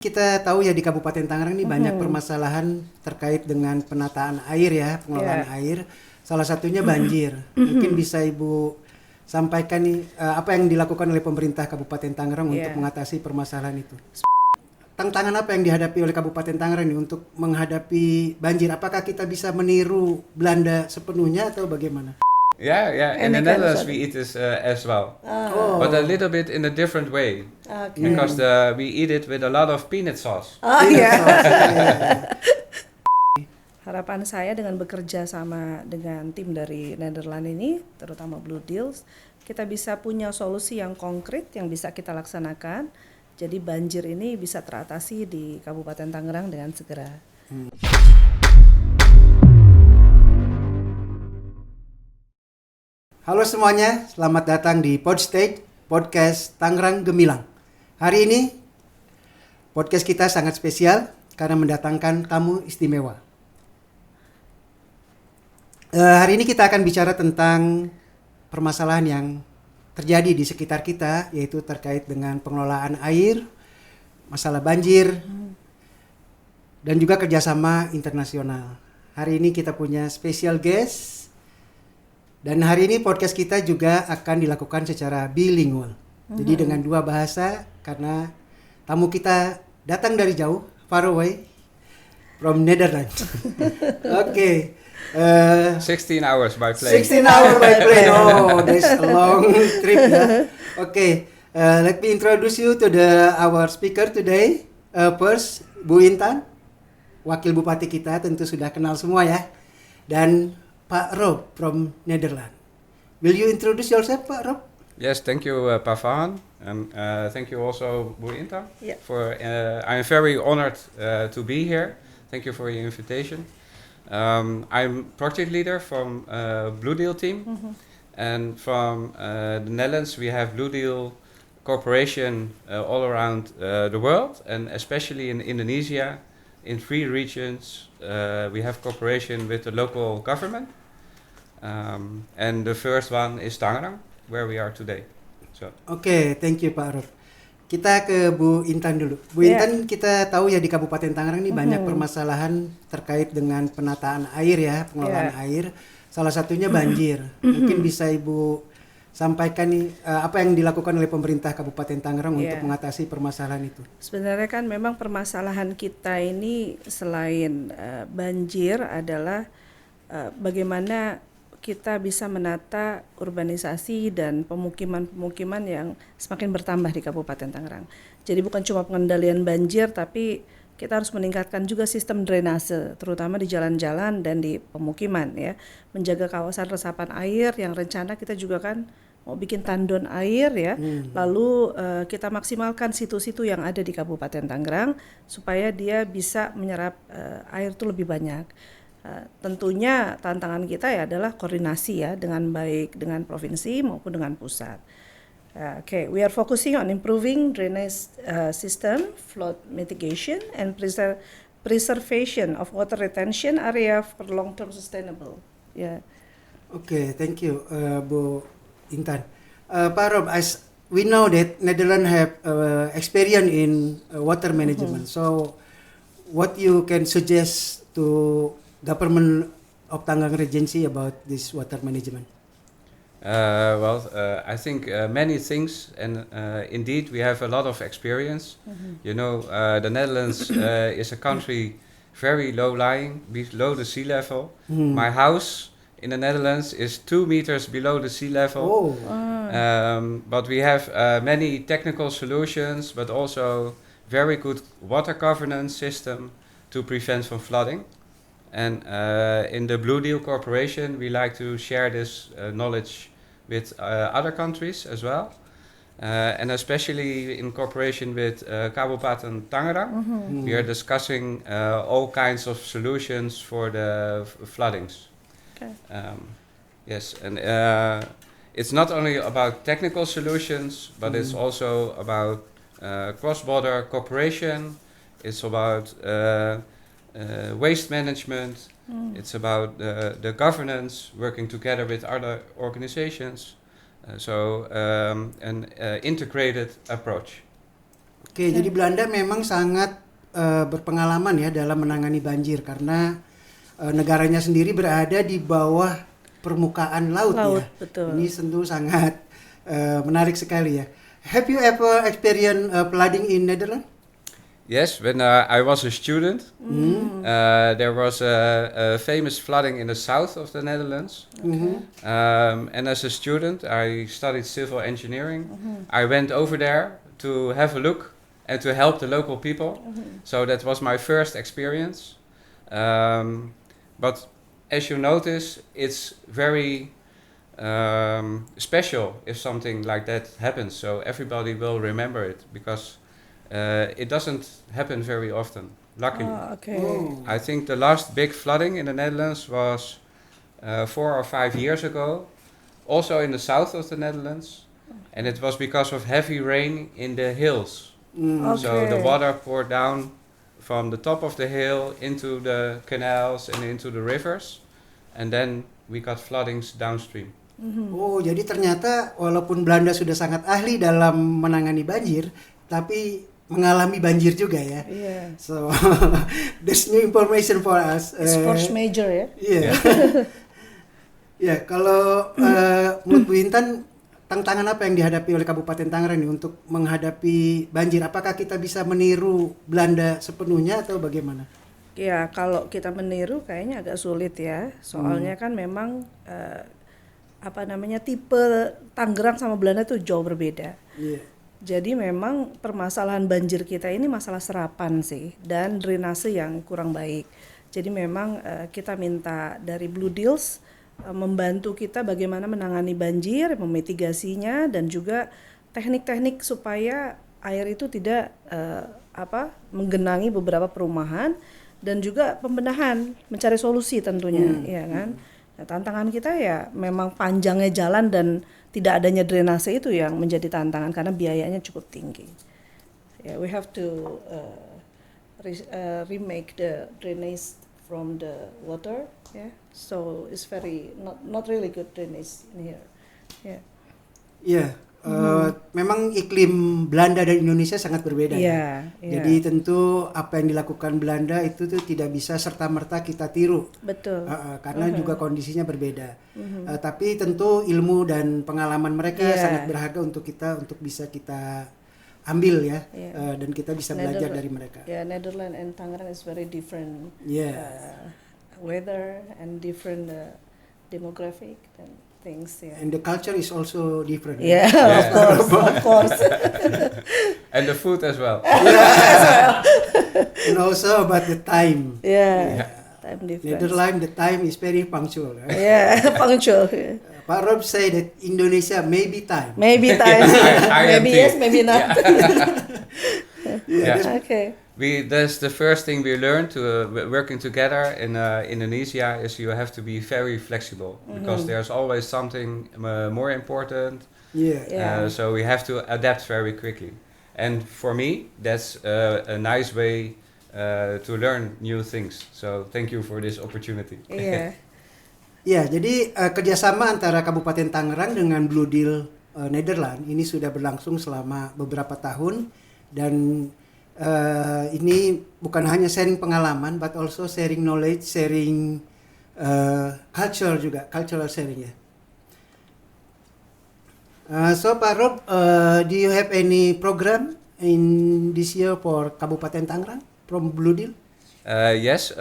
Kita tahu ya di Kabupaten Tangerang ini banyak permasalahan terkait dengan penataan air ya, pengelolaan air. Salah satunya banjir. Mungkin bisa Ibu sampaikan nih apa yang dilakukan oleh pemerintah Kabupaten Tangerang untuk mengatasi permasalahan itu. Tantangan apa yang dihadapi oleh Kabupaten Tangerang ini untuk menghadapi banjir? Apakah kita bisa meniru Belanda sepenuhnya atau bagaimana? Yeah. In the Netherlands we eat this as well, but a little bit in a different way, because we eat it with a lot of peanut sauce. Harapan saya dengan bekerja sama dengan tim dari Nederland ini, terutama Blue Deals, kita bisa punya solusi yang konkret yang bisa kita laksanakan. Jadi banjir ini bisa teratasi di Kabupaten Tangerang dengan segera. Halo semuanya, selamat datang di Podstage Podcast Tangerang Gemilang. Hari ini podcast kita sangat spesial karena mendatangkan tamu istimewa. Hari ini kita akan bicara tentang permasalahan yang terjadi di sekitar kita, yaitu terkait dengan pengelolaan air, masalah banjir, dan juga kerjasama internasional. Hari ini kita punya special guest. Dan hari ini podcast kita juga akan dilakukan secara bilingual. Jadi dengan dua bahasa karena tamu kita datang dari jauh, far away from Netherlands. Oke. 16 hours by plane. 16 hours by plane. Oh, that's a long trip ya. Oke. Let me introduce you to our speaker today. First, Bu Intan, wakil bupati kita, tentu sudah kenal semua ya. Dan Pak Rob from Netherlands. Will you introduce yourself, Pak Rob? Yes, thank you, Pavan, and thank you also, Bu Inta. Yeah. I'm very honored to be here. Thank you for your invitation. I'm project leader from Blue Deal team, and from the Netherlands we have Blue Deal Corporation all around the world, and especially in Indonesia, in 3 regions. We have cooperation with the local government. And the first one is Tangerang, where we are today. Oke, thank you Pak Rob. Kita ke Bu Intan dulu. Bu Intan, kita tahu ya di Kabupaten Tangerang ini banyak permasalahan terkait dengan penataan air ya, pengelolaan air. Salah satunya banjir. Mungkin bisa Ibu sampaikan nih apa yang dilakukan oleh pemerintah Kabupaten Tangerang untuk mengatasi permasalahan itu. Sebenarnya kan memang permasalahan kita ini selain banjir adalah bagaimana kita bisa menata urbanisasi dan pemukiman-pemukiman yang semakin bertambah di Kabupaten Tangerang. Jadi bukan cuma pengendalian banjir, tapi kita harus meningkatkan juga sistem drainase, terutama di jalan-jalan dan di pemukiman ya. Menjaga kawasan resapan air yang rencana kita juga kan mau bikin tandon air ya. Lalu kita maksimalkan situ-situ yang ada di Kabupaten Tangerang supaya dia bisa menyerap air itu lebih banyak. Tentunya tantangan kita ya adalah koordinasi ya dengan baik dengan provinsi maupun dengan pusat. We are focusing on improving drainage system, flood mitigation, and preservation of water retention area for long-term sustainable. Oke, thank you Bu Intan. Pak Rob, as we know that Netherlands have experience in water management. So, what you can suggest to government of Tangerang Regency about this water management? I think many things, and indeed we have a lot of experience. You know, the Netherlands is a country very low-lying, below the sea level. My house in the Netherlands is 2 meters below the sea level. But we have many technical solutions, but also very good water governance system to prevent from flooding. And in the Blue Deal Corporation, we like to share this knowledge with other countries as well. And especially in cooperation with Kabupaten Tangerang, we are discussing all kinds of solutions for the floodings. Yes, and it's not only about technical solutions, but it's also about cross-border cooperation. It's about waste management. It's about the governance, working together with other organizations. An integrated approach. Oke, jadi Belanda memang sangat berpengalaman ya dalam menangani banjir karena negaranya sendiri berada di bawah permukaan laut Laut, ya. betul. Ini tentu sangat menarik sekali ya. Have you ever experienced flooding in Netherlands? Yes, when I was a student, there was a famous flooding in the south of the Netherlands. And as a student, I studied civil engineering. I went over there to have a look and to help the local people. So that was my first experience. But as you notice, it's very special if something like that happens. So everybody will remember it because it doesn't happen very often, luckily. Okay. Oh. I think the last big flooding in the Netherlands was 4 or 5 years ago, also in the south of the Netherlands, and it was because of heavy rain in the hills. So the Okay. water poured down from the top of the hill into the canals and into the rivers, and then we got floodings downstream. Oh, jadi ternyata walaupun Belanda sudah sangat ahli dalam menangani banjir, tapi mengalami banjir juga ya. Yeah. So there's new information for us. It's force major ya. Iya. Ya, kalau menurut Bu Intan, tantangan apa yang dihadapi oleh Kabupaten Tangerang ini untuk menghadapi banjir? Apakah kita bisa meniru Belanda sepenuhnya atau bagaimana? Ya, kalau kita meniru kayaknya agak sulit ya. Soalnya kan memang tipe Tangerang sama Belanda tuh jauh berbeda. Iya. Jadi memang permasalahan banjir kita ini masalah serapan sih dan drainase yang kurang baik. Jadi memang kita minta dari Blue Deals membantu kita bagaimana menangani banjir, memitigasinya dan juga teknik-teknik supaya air itu tidak menggenangi beberapa perumahan dan juga pembenahan, mencari solusi tentunya, ya kan. Nah, tantangan kita ya memang panjangnya jalan dan tidak adanya drainase itu yang menjadi tantangan karena biayanya cukup tinggi. We have to remake the drainage from the water, so it's very not really good drainage in here. Iya. Memang iklim Belanda dan Indonesia sangat berbeda ya. Jadi tentu apa yang dilakukan Belanda itu tuh tidak bisa serta-merta kita tiru. Betul. Karena juga kondisinya berbeda. Tapi tentu ilmu dan pengalaman mereka sangat berharga untuk bisa kita ambil ya. Dan kita bisa belajar dari mereka. Netherlands and Tangerang is very different. Weather and different demographic and things. And the culture is also different. Of course. And the food as well. And also about the time. Time difference. Netherlands, the time is very punctual. Right? Punctual. Pak Rob say that Indonesia maybe time. Maybe time. I am Maybe tea. yes, maybe not. Okay. That's the first thing we learned to working together in Indonesia is you have to be very flexible because there's always something more important. So we have to adapt very quickly. And for me, that's a nice way to learn new things. So thank you for this opportunity. Ya, jadi kerjasama antara Kabupaten Tangerang dengan Blue Deal Netherlands ini sudah berlangsung selama beberapa tahun dan ini bukan hanya sharing pengalaman, but also sharing knowledge, sharing culture juga, cultural sharing ya. So Pak Rob, do you have any program in this year for Kabupaten Tangerang from Blue Deal? Yes,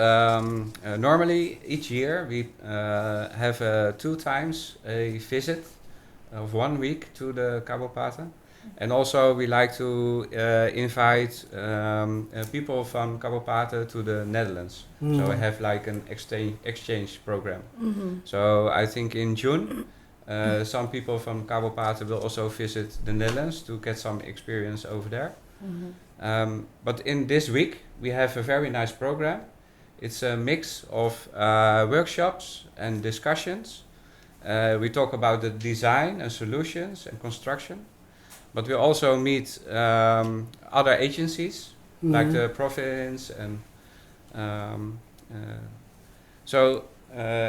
normally each year we have 2 times a visit of 1 week to the Kabupaten. And also we like to invite people from Kabupaten to the Netherlands. So we have like an exchange program. So I think in June some people from Kabupaten will also visit the Netherlands to get some experience over there. But in this week we have a very nice program. It's a mix of workshops and discussions. We talk about the design and solutions and construction. But we also meet other agencies like the province and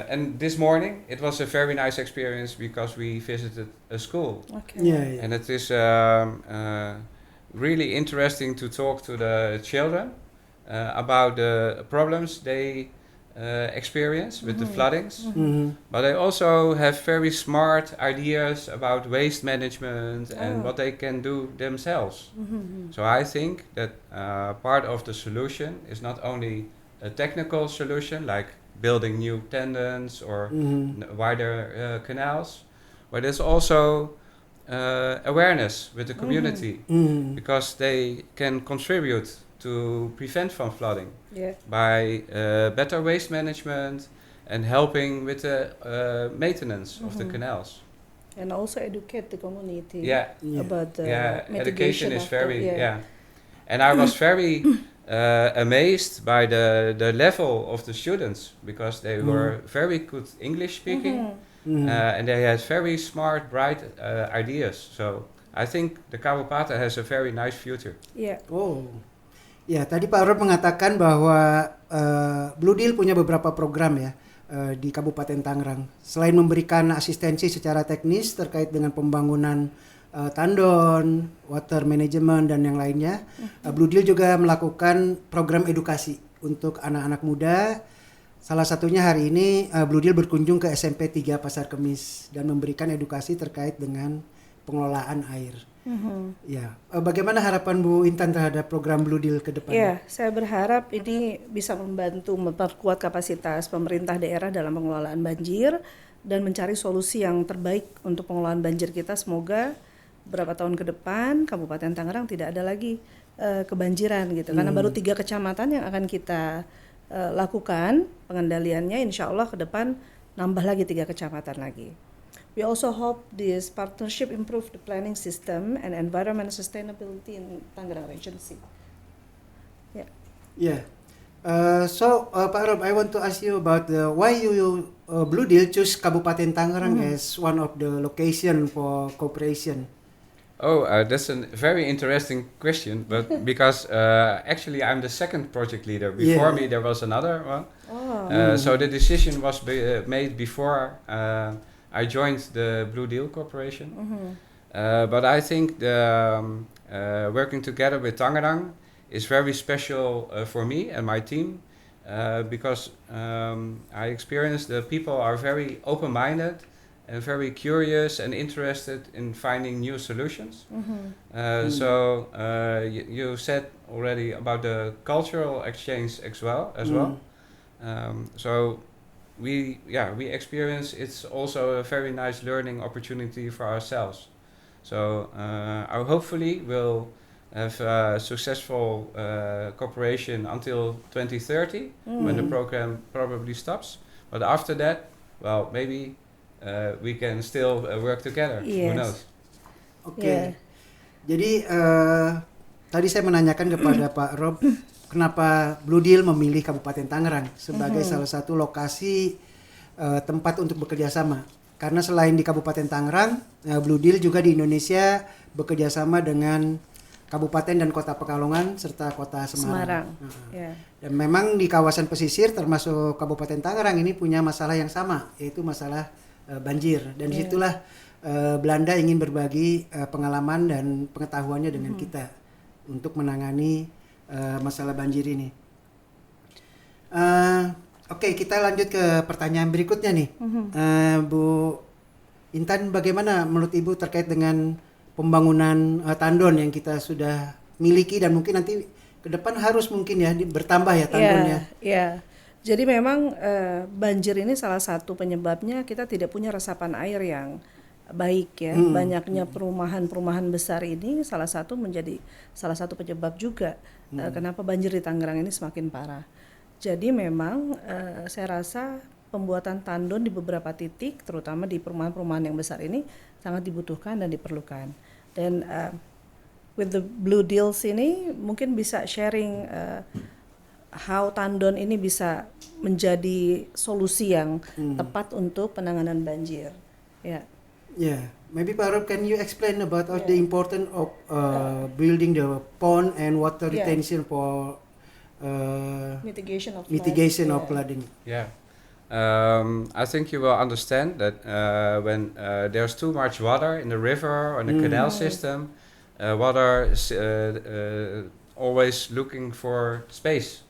and this morning it was a very nice experience because we visited a school. Okay. And it is really interesting to talk to the children about the problems they experience with the floodings. But they also have very smart ideas about waste management and what they can do themselves. So I think that part of the solution is not only a technical solution like building new tendons or wider canals, but it's also awareness with the community because they can contribute to prevent from flooding by better waste management and helping with the maintenance of the canals. And also educate the community Yeah. about the Education mitigation is of very the, and I was very amazed by the level of the students because they were very good English speaking and they had very smart, bright ideas. So I think the Kabupaten has a very nice future. Oh, ya tadi Pak Rob mengatakan bahwa Blue Deal punya beberapa program ya di Kabupaten Tangerang. Selain memberikan asistensi secara teknis terkait dengan pembangunan tandon, water management dan yang lainnya, Blue Deal juga melakukan program edukasi untuk anak-anak muda. Salah satunya hari ini Blue Deal berkunjung ke SMP 3 Pasar Kemis dan memberikan edukasi terkait dengan pengelolaan air. Ya, bagaimana harapan Bu Intan terhadap program Blue Deal ke depan? Ya, saya berharap ini bisa membantu memperkuat kapasitas pemerintah daerah dalam pengelolaan banjir dan mencari solusi yang terbaik untuk pengelolaan banjir kita. Semoga beberapa tahun ke depan Kabupaten Tangerang tidak ada lagi kebanjiran gitu. Karena baru 3 kecamatan yang akan kita lakukan pengendaliannya. Insya Allah ke depan nambah lagi 3 kecamatan lagi. We also hope this partnership improve the planning system and environment sustainability in Tangerang Region C. Yeah. So Pak Rob, I want to ask you about why you Blue Deal choose Kabupaten Tangerang as one of the location for cooperation. Oh, that's a very interesting question, but because actually I'm the second project leader. Before me there was another one. So the decision was made before I joined the Blue Deal Corporation. But I think the working together with Tangerang is very special for me and my team because I experienced the people are very open-minded and very curious and interested in finding new solutions. So you said already about the cultural exchange as well. So we experience it's also a very nice learning opportunity for ourselves. So hopefully we'll have a successful cooperation until 2030 when the program probably stops. But after that, well, maybe we can still work together. Who knows? Oke. Jadi tadi saya menanyakan kepada Pak Rob kenapa Blue Deal memilih Kabupaten Tangerang sebagai salah satu lokasi tempat untuk bekerja sama. Karena selain di Kabupaten Tangerang, Blue Deal juga di Indonesia bekerja sama dengan Kabupaten dan Kota Pekalongan serta Kota Semarang. Dan memang di kawasan pesisir termasuk Kabupaten Tangerang ini punya masalah yang sama, yaitu masalah banjir. Dan disitulah Belanda ingin berbagi pengalaman dan pengetahuannya dengan kita untuk menangani masalah banjir ini. Oke, kita lanjut ke pertanyaan berikutnya nih. Bu Intan, bagaimana menurut Ibu terkait dengan pembangunan tandon yang kita sudah miliki dan mungkin nanti ke depan harus mungkin ya bertambah ya tandonnya? Jadi memang banjir ini salah satu penyebabnya kita tidak punya resapan air yang baik ya. Banyaknya perumahan-perumahan besar ini salah satu penyebab juga kenapa banjir di Tangerang ini semakin parah. Jadi memang saya rasa pembuatan tandon di beberapa titik terutama di perumahan-perumahan yang besar ini sangat dibutuhkan dan diperlukan. Dan with the Blue Deals ini mungkin bisa sharing how tandon ini bisa menjadi solusi yang tepat untuk penanganan banjir. Maybe Pak Rob, can you explain about the importance of building the pond and water retention for mitigation of flooding? I think you will understand that when there's too much water in the river or in the canal system, water is always looking for space.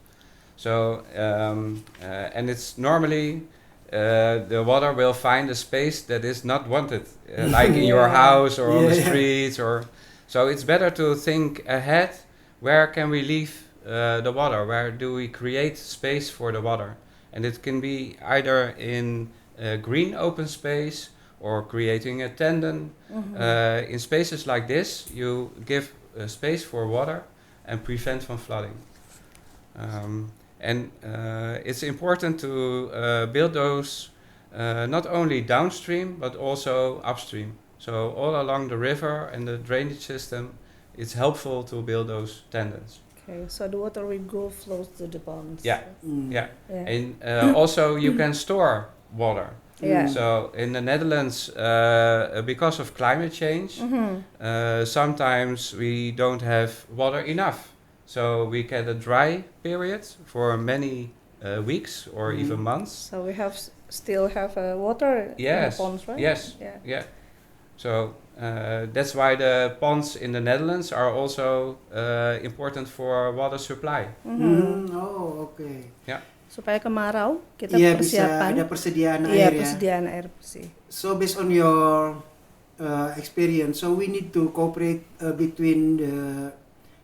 So and it's normally the water will find a space that is not wanted, like in your house or on the streets, or so it's better to think ahead. Where can we leave the water? Where do we create space for the water? And it can be either in a green open space or creating a tandem. In spaces like this, you give space for water and prevent from flooding. And it's important to build those not only downstream but also upstream. So all along the river and the drainage system, it's helpful to build those tandems. Okay, so the water will go flows to the ponds. Yeah. Mm. Yeah, Yeah. and also you can store water. Yeah. So in the Netherlands, because of climate change, sometimes we don't have water enough. So we get a dry period for many weeks or even months. So we have still have water in Yes, the ponds, right? yes, Yeah. yeah. So that's why the ponds in the Netherlands are also important for water supply. Oh, oke. Supaya kemarau kita Iya, bisa persiapan. ada persediaan Iya, air ya. persediaan air bersih. So based on your experience, so we need to cooperate between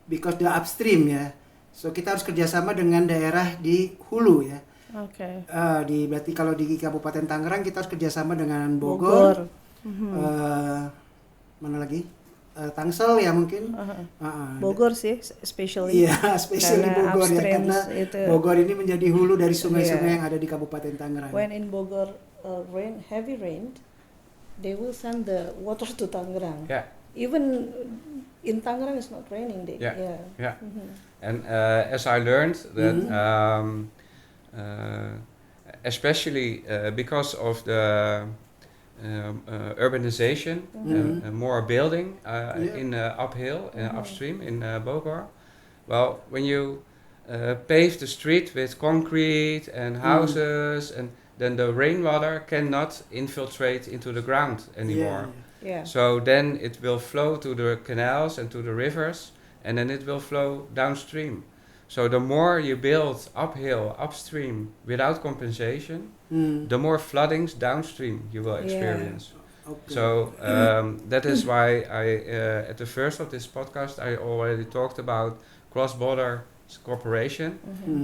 because the upstream ya. So kita harus kerjasama dengan daerah di hulu ya. Oke. Berarti kalau di Kabupaten Tangerang kita harus kerjasama dengan Bogor. Mana lagi? Tangsel ya mungkin. Bogor sih, especially. Iya, especially Karena Bogor ya, upstream karena itu. Bogor ini menjadi hulu dari sungai-sungai yang ada di Kabupaten Tangerang. When in Bogor heavy rain, they will send the water to Tangerang. Yeah. Even in Tangerang it's not raining. Yeah. And as I learned that especially because of the urbanization and more building in uphill upstream in Bogor. Well, when you pave the street with concrete and houses, and then the rainwater cannot infiltrate into the ground anymore. Yeah. So then it will flow to the canals and to the rivers, and then it will flow downstream. So the more you build uphill, upstream, without compensation, the more floodings downstream you will experience. Okay. So that is why at the first of this podcast, I already talked about cross-border cooperation.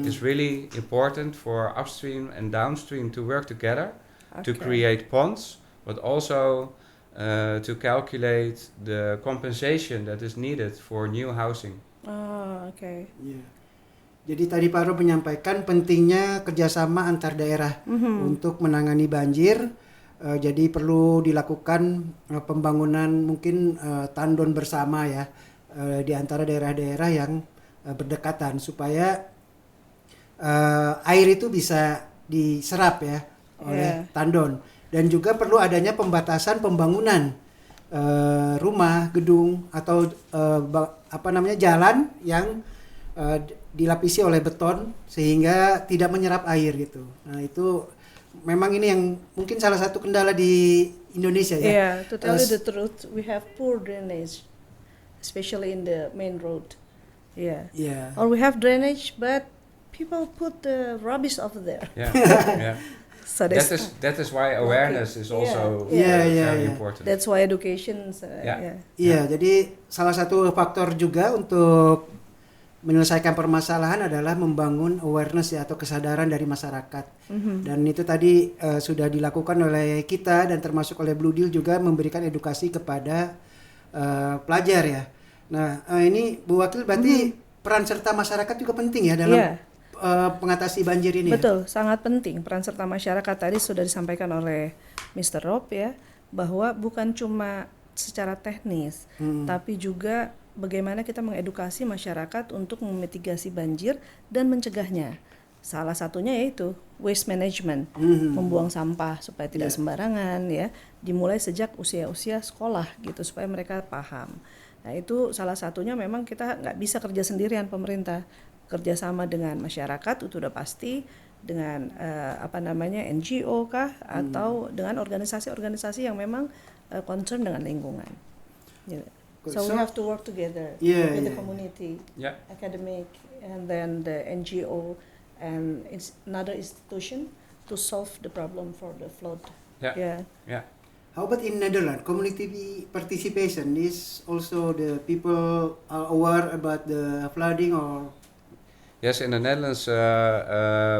It's really important for upstream and downstream to work together to create ponds, but also to calculate the compensation that is needed for new housing. Oh, okay. Yeah. Jadi tadi Pak Ro menyampaikan pentingnya kerjasama antar daerah untuk menangani banjir. Jadi perlu dilakukan pembangunan mungkin tandon bersama ya di antara daerah-daerah yang berdekatan supaya air itu bisa diserap ya oleh tandon. Dan juga perlu adanya pembatasan pembangunan rumah, gedung atau jalan yang dilapisi oleh beton sehingga tidak menyerap air gitu. Nah itu memang ini yang mungkin salah satu kendala di Indonesia ya. Yeah, to tell you the truth, we have poor drainage, especially in the main road. Yeah. Yeah. Or we have drainage, but people put the rubbish over there. Yeah, yeah. So That is why awareness is also very important. That's why education. Iya, jadi salah satu faktor juga untuk menyelesaikan permasalahan adalah membangun awareness ya atau kesadaran dari masyarakat. Dan itu tadi sudah dilakukan oleh kita dan termasuk oleh Blue Deal juga memberikan edukasi kepada pelajar ya. Nah, ini Bu Wakil berarti peran serta masyarakat juga penting ya dalam mengatasi banjir ini. Betul, sangat penting peran serta masyarakat tadi sudah disampaikan oleh Mr. Rob ya, bahwa bukan cuma secara teknis, tapi juga bagaimana kita mengedukasi masyarakat untuk memitigasi banjir dan mencegahnya. Salah satunya yaitu waste management, membuang sampah supaya tidak sembarangan ya, dimulai sejak usia-usia sekolah gitu supaya mereka paham. Nah itu salah satunya memang kita nggak bisa kerja sendirian pemerintah, kerjasama dengan masyarakat itu udah pasti, dengan NGO kah atau dengan organisasi-organisasi yang memang concern dengan lingkungan. Gitu. So we have to work together Yeah, with the yeah. community, Yeah. academic, and then the NGO and another institution to solve the problem for the flood. Yeah. Yeah. How about in Netherlands? Community participation is also the people are aware about the flooding or Yes, in the Netherlands,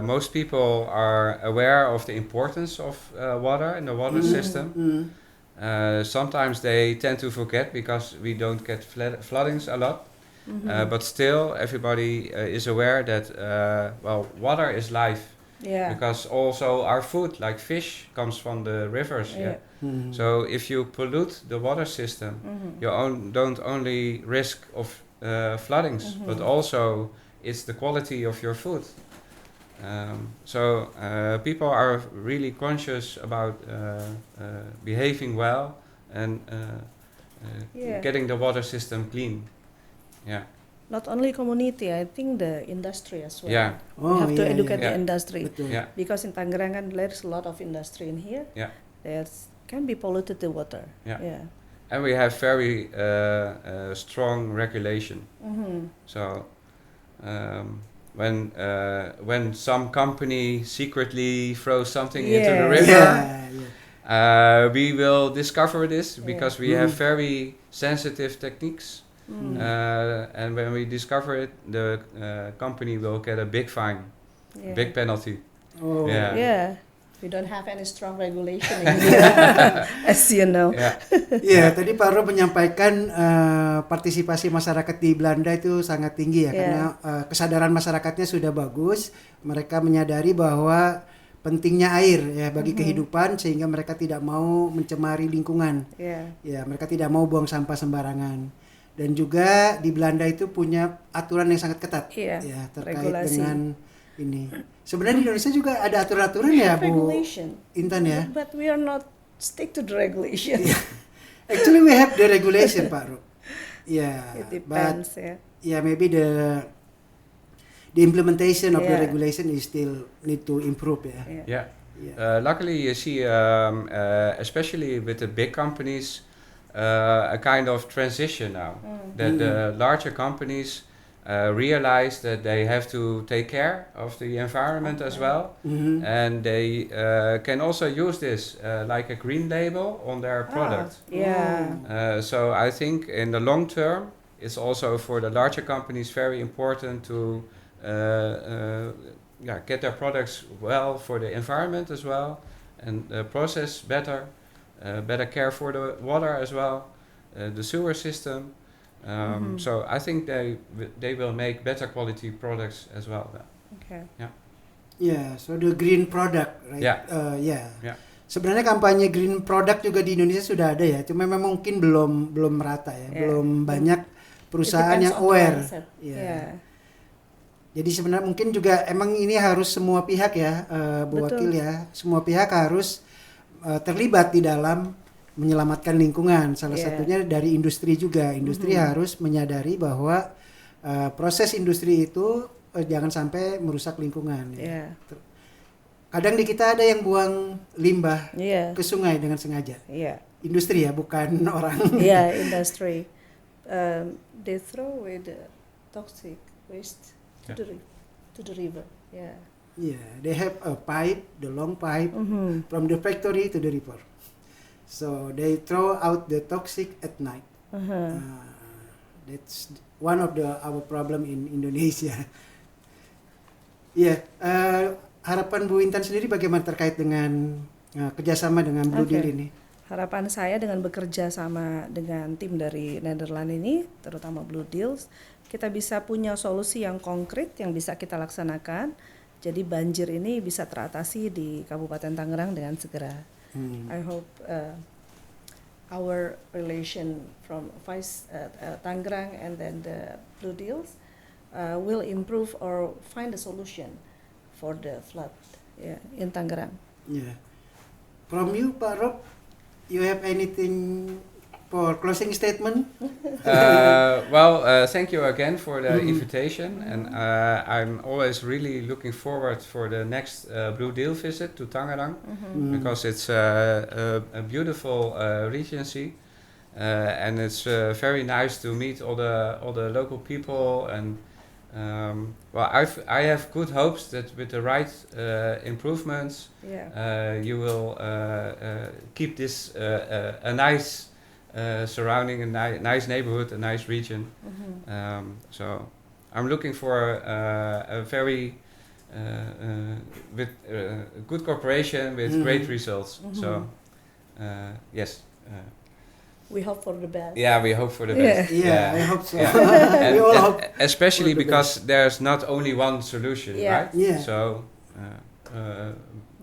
most people are aware of the importance of water in the water system. Sometimes they tend to forget because we don't get floodings a lot. But still, everybody is aware that water is life. Yeah. Because also our food, like fish, comes from the rivers. Yeah. So if you pollute the water system, you don't only risk of floodings, but also it's the quality of your food. So people are really conscious about behaving well and Yeah. getting the water system clean. Yeah. Not only community, I think the industry as well. Yeah. We have to educate yeah. the industry. Betul. Yeah. Because in Tangerang there's a lot of industry in here. Yeah. There's can be polluted the water. Yeah. Yeah. And we have very strong regulation. So when some company secretly throws something into the Yeah. river, we will discover this because we have Mhm. very sensitive techniques. And when we discover it, the company will get a big fine, Yeah. big penalty. Oh. Yeah. Yeah. We don't have any strong regulation in here, as you know. Yeah. Ya, tadi Pak Rob menyampaikan partisipasi masyarakat di Belanda itu sangat tinggi ya, Yeah. karena kesadaran masyarakatnya sudah bagus. Mereka menyadari bahwa pentingnya air ya bagi kehidupan sehingga mereka tidak mau mencemari lingkungan. Yeah. Ya, mereka tidak mau buang sampah sembarangan. Dan juga di Belanda itu punya aturan yang sangat ketat Iya, ya terkait regulasi. dengan ini. Sebenarnya di Indonesia juga ada aturan-aturan ya, Bu Regulation. Intan ya. But we are not stick to the regulation. Actually we have the regulation, Pak Rob. Yeah, It but depends, yeah. yeah, maybe the implementation of the Yeah. regulation is still need to improve ya. Yeah. Yeah. Yeah. Luckily, you see, especially with the big companies, a kind of transition now. That the larger companies realize that they have to take care of the environment as well, and they can also use this like a green label on their product. Yeah. So I think in the long term, it's also for the larger companies very important to get their products well for the environment as well, and process better, better care for the water as well, the sewer system. So I think they will make better quality products as well. Okay. Yeah, so the green product, right? Yeah. Yeah. Yeah. Sebenarnya kampanye green product juga di Indonesia sudah ada ya, cuma memang mungkin belum merata ya, Yeah. belum banyak perusahaan It depends yang on the aware. mindset. Yeah. Yeah. Jadi sebenarnya mungkin juga emang ini harus semua pihak ya, Bu Betul. Wakil ya, semua pihak harus terlibat di dalam menyelamatkan lingkungan. Salah Yeah. satunya dari industri juga. Industri harus menyadari bahwa proses industri itu jangan sampai merusak lingkungan. Ya. Yeah. Kadang di kita ada yang buang limbah Yeah. ke sungai dengan sengaja. Yeah. Industri ya, bukan orang. Yeah, industry. They throw away the toxic waste to the river. Yeah. Yeah, they have a pipe, the long pipe from the factory to the river. So they throw out the toxic at night. That's one of our problem in Indonesia. Yeah, harapan Bu Intan sendiri bagaimana terkait dengan kerjasama dengan Blue Okay. Deal ini? Harapan saya dengan bekerja sama dengan tim dari Netherlands ini, terutama Blue Deals, kita bisa punya solusi yang konkret yang bisa kita laksanakan. Jadi banjir ini bisa teratasi di Kabupaten Tangerang dengan segera. I hope our relation from Vice Tangerang and then the Blue Deals will improve or find a solution for the flood in Tangerang. Yeah. From you, Pak Rob, you have anything for closing statement? Thank you again for the invitation, and I'm always really looking forward for the next Blue Deal visit to Tangerang, because it's a beautiful regency, and it's very nice to meet all the local people. And well, I have good hopes that with the right improvements, Yeah. you will keep this a nice surrounding, a nice neighborhood, a nice region. So I'm looking for a very with good cooperation with great results. So yes. We hope for the best. Yeah, we hope for the best. Yeah, I hope so. And, We all and hope. especially for the because there's not only one solution, Yeah. right? Yeah. So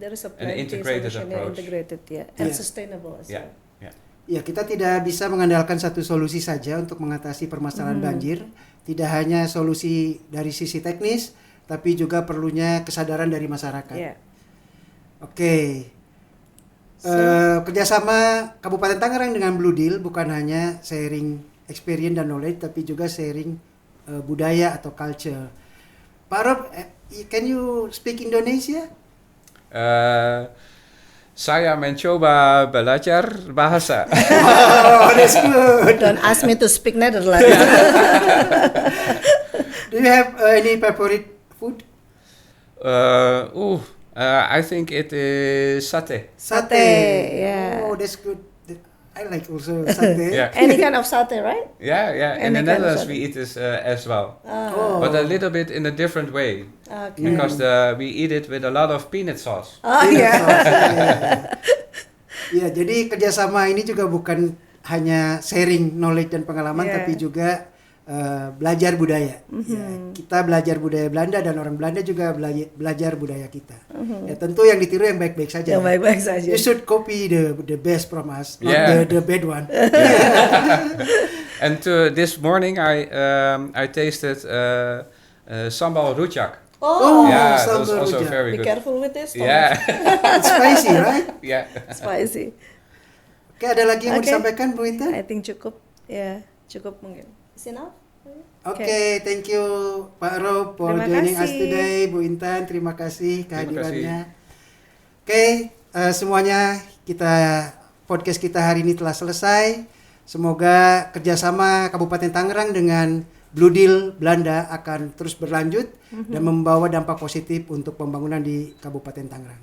There is a An plenty integrated solution, yeah, approach. integrated, yeah, and Yeah. sustainable as Yeah. well. Ya, kita tidak bisa mengandalkan satu solusi saja untuk mengatasi permasalahan banjir. Tidak hanya solusi dari sisi teknis, tapi juga perlunya kesadaran dari masyarakat. Yeah. Oke. Kerjasama Kabupaten Tangerang dengan Blue Deal bukan hanya sharing experience dan knowledge, tapi juga sharing budaya atau culture. Pak Rob, can you speak Indonesia? Saya mencoba belajar bahasa. Oh, that's good. Don't ask me to speak Netherlands. Do you have any favorite food? I think it is satay. Sate. yeah. Oh, that's good. I like also sate. Yeah. Any kind of satay, right? Yeah. In Any the kind of Netherlands satay. we eat this as well, Oh. but a little bit in a different way Okay. because we eat it with a lot of peanut sauce. Oh Iya, yeah. Ya, jadi kerjasama ini juga bukan hanya sharing knowledge dan pengalaman, Yeah. tapi juga belajar budaya. Ya, kita belajar budaya Belanda dan orang Belanda juga belajar budaya kita. Ya, tentu yang ditiru yang baik-baik saja. Yang baik-baik saja. You should copy the best from us, not Yeah. the bad one. And this morning I tasted sambal rujak. Oh, Yeah, that sambal was also rujak. very be good. careful with this. Thomas. Yeah, It's spicy, right? yeah. Spicy. Oke, ada lagi yang mau Oke. disampaikan, Bu Intan? I think cukup, ya, cukup mungkin. Is enough? Oke, thank you Pak Rob for Terima joining us kasih. today. Bu Intan, terima kasih kehadirannya. kasih. Oke, semuanya podcast kita hari ini telah selesai. Semoga kerjasama Kabupaten Tangerang dengan Blue Deal Belanda akan terus berlanjut dan membawa dampak positif untuk pembangunan di Kabupaten Tangerang.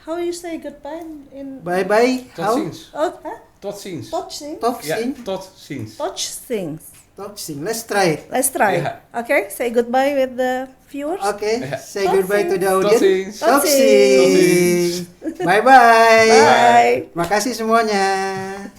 How you say goodbye in? Bye bye. Tot ziens. Oh, huh? Tot ziens. Touching. Talk Ja, sing. tot ziens. Touch things. Talk sing. Let's try it. Let's try. Yeah. Okay, say goodbye with the viewers. Okay. Yeah. Say Talk goodbye to the Tot audience. ziens. Talk Tot sing. ziens. Bye bye. Bye. Terima kasih semuanya.